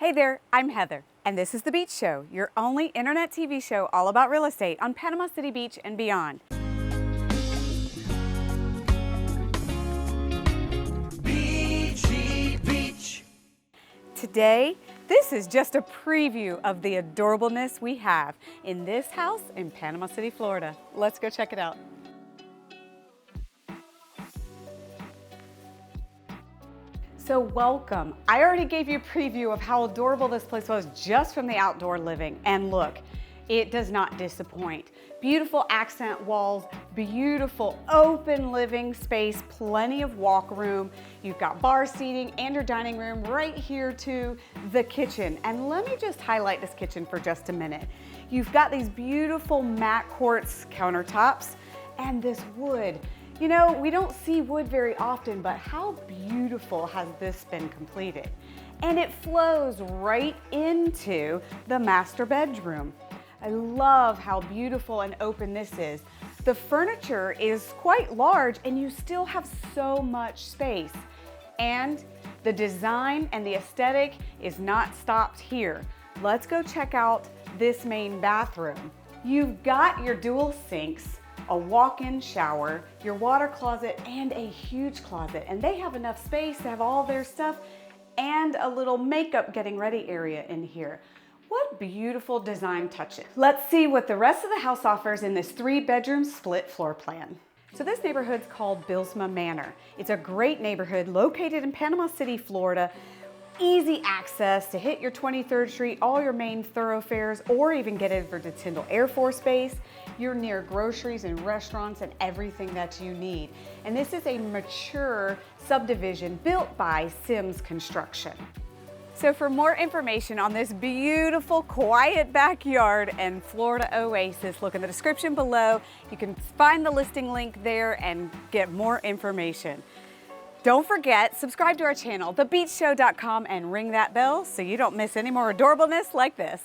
Hey there, I'm Heather, and this is The Beach Show, your only internet TV show all about real estate on Panama City Beach and beyond. Beachy Beach. Today, this is just a preview of the adorableness we have in this house in Panama City, Florida. Let's go check it out. So welcome. I already gave you a preview of how adorable this place was just from the outdoor living. And look, it does not disappoint. Beautiful accent walls, beautiful open living space, plenty of walk room. You've got bar seating and your dining room right here to the kitchen. And let me just highlight this kitchen for just a minute. You've got these beautiful matte quartz countertops and this wood. You know, we don't see wood very often, but how beautiful has this been completed? And it flows right into the master bedroom. I love how beautiful and open this is. The furniture is quite large and you still have so much space. And the design and the aesthetic is not stopped here. Let's go check out this main bathroom. You've got your dual sinks, a walk-in shower, your water closet, and a huge closet. And they have enough space to have all their stuff and a little makeup getting ready area in here. What beautiful design touches. Let's see what the rest of the house offers in this 3-bedroom split floor plan. So this neighborhood's called Bylsma Manor. It's a great neighborhood located in Panama City, Florida. Easy access to hit your 23rd Street, all your main thoroughfares, or even get over to Tyndall Air Force Base. You're near groceries and restaurants and everything that you need. And this is a mature subdivision built by Sims Construction. So for more information on this beautiful, quiet backyard and Florida oasis, look in the description below. You can find the listing link there and get more information. Don't forget, subscribe to our channel, thebeachshow.com, and ring that bell so you don't miss any more adorableness like this.